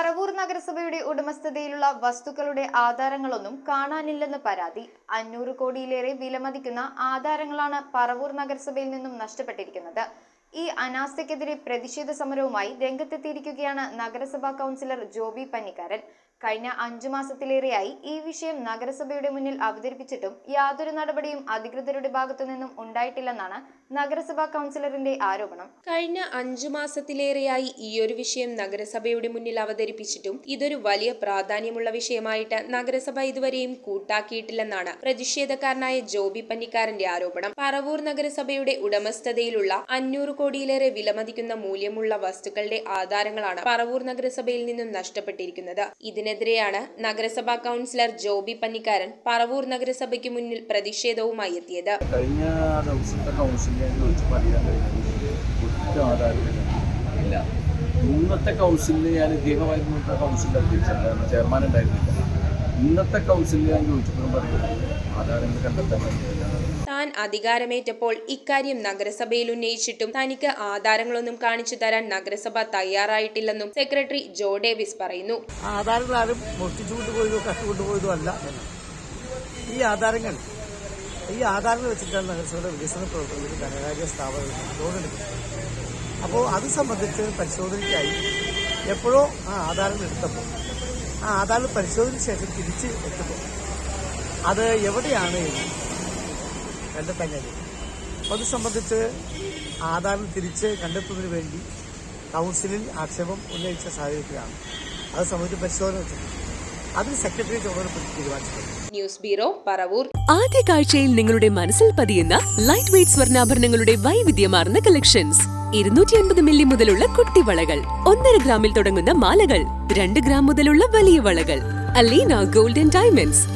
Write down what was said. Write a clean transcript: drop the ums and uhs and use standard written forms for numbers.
പറവൂർ നഗരസഭയുടെ ഉടമസ്ഥതയിലുള്ള വസ്തുക്കളുടെ ആധാരങ്ങളൊന്നും കാണാനില്ലെന്ന് പരാതി. 500 കോടിയിലേറെ വിലമതിക്കുന്ന ആധാരങ്ങളാണ് പറവൂർ നഗരസഭയിൽ നിന്നും നഷ്ടപ്പെട്ടിരിക്കുന്നത്. ഈ അനാസ്ഥയ്ക്കെതിരെ പ്രതിഷേധ സമരവുമായി രംഗത്തെത്തിയിരിക്കുകയാണ് നഗരസഭാ കൗൺസിലർ ജോബി പന്നിക്കാരൻ. കഴിഞ്ഞ 5 മാസത്തിലേറെയായി ഈ വിഷയം നഗരസഭയുടെ മുന്നിൽ അവതരിപ്പിച്ചിട്ടും യാതൊരു നടപടിയും അധികൃതരുടെ ഭാഗത്തു നിന്നും ഉണ്ടായിട്ടില്ലെന്നാണ് നഗരസഭാ കൗൺസിലറിന്റെ ആരോപണം. കഴിഞ്ഞ 5 മാസത്തിലേറെയായി ഈയൊരു വിഷയം നഗരസഭയുടെ മുന്നിൽ അവതരിപ്പിച്ചിട്ടും ഇതൊരു വലിയ പ്രാധാന്യമുള്ള വിഷയമായിട്ട് നഗരസഭ ഇതുവരെയും കൂട്ടാക്കിയിട്ടില്ലെന്നാണ് പ്രതിഷേധക്കാരനായ ജോബി പന്നിക്കാരന്റെ ആരോപണം. പറവൂർ നഗരസഭയുടെ ഉടമസ്ഥതയിലുള്ള 500 കോടിയിലേറെ വിലമതിക്കുന്ന മൂല്യമുള്ള വസ്തുക്കളുടെ ആധാരങ്ങളാണ് പറവൂർ നഗരസഭയിൽ നിന്നും നഷ്ടപ്പെട്ടിരിക്കുന്നത്. ഇതിനെതിരെയാണ് നഗരസഭാ കൗൺസിലർ ജോബി പന്നിക്കാരൻ പറവൂർ നഗരസഭയ്ക്ക് മുന്നിൽ പ്രതിഷേധവുമായി എത്തിയത്. കഴിഞ്ഞ ദിവസത്തെ കൗൺസിലിനെ ഇല്ല. ഇന്നത്തെ കൗൺസിലിൽ ഞാൻ ഇദ്ദേഹമായിരുന്നു കൗൺസിലിൽ അധ്യക്ഷനായിരുന്നു, ചെയർമാൻ ഉണ്ടായിരുന്നില്ല. ഇന്നത്തെ കൗൺസിലിൽ ഞാൻ ചോദിച്ചപ്പോഴും പറയുന്നത് ആധാരങ്ങൾ കണ്ടെത്താൻ കഴിയില്ല. താൻ അധികാരമേറ്റപ്പോൾ ഇക്കാര്യം നഗരസഭയിൽ ഉന്നയിച്ചിട്ടും തനിക്ക് ആധാരങ്ങളൊന്നും കാണിച്ചു തരാൻ നഗരസഭ തയ്യാറായിട്ടില്ലെന്നും സെക്രട്ടറി ജോ ഡേവിസ് പറയുന്നു. ആധാരങ്ങൾ ആരും മോഷ്ടിച്ചു കൊണ്ടുപോയതോ കട്ടുകൊണ്ടുപോയതോ അല്ല. ഈ ആധാരങ്ങൾ വെച്ചിട്ടാണ് നഗരസഭയുടെ വികസന പ്രവർത്തനങ്ങൾക്ക് ധനകാര്യ സ്ഥാപനങ്ങൾ ലോൺ എടുക്കുന്നത്. അപ്പോൾ അത് സംബന്ധിച്ച് പരിശോധനയ്ക്കായി എപ്പോഴോ ആ ആധാരങ്ങൾ എടുത്തപ്പോൾ ആ ആധാരങ്ങൾ പരിശോധനയ്ക്ക് ശേഷം തിരിച്ച് എത്തുമ്പോൾ അത് എവിടെയാണ് എന്ന് കണ്ടെത്താൻ കഴിയും. അപ്പോൾ അത് സംബന്ധിച്ച് ആധാരം തിരിച്ച് കണ്ടെത്തുന്നതിന് വേണ്ടി കൗൺസിലിൽ ആക്ഷേപം ഉന്നയിച്ച സാഹചര്യത്തിലാണ് അത് സംബന്ധിച്ച് പരിശോധന വെച്ചത്. അതിന് സെക്രട്ടറി ചുമതലപ്പെടുത്തി തീരുമാനിച്ചത്. News bureau, Paravur. ആദ്യ കാഴ്ചയിൽ നിങ്ങളുടെ മനസ്സിൽ പതിയുന്ന ലൈറ്റ് വെയ്റ്റ് സ്വർണ്ണാഭരണങ്ങളുടെ വൈവിധ്യമാർന്ന കളക്ഷൻസ്. 250 മില്ലി മുതലുള്ള കുട്ടിവളകൾ, 1.5 ഗ്രാമിൽ തുടങ്ങുന്ന മാലകൾ, 2 ഗ്രാം മുതലുള്ള വലിയ വളകൾ. Aleena golden diamonds.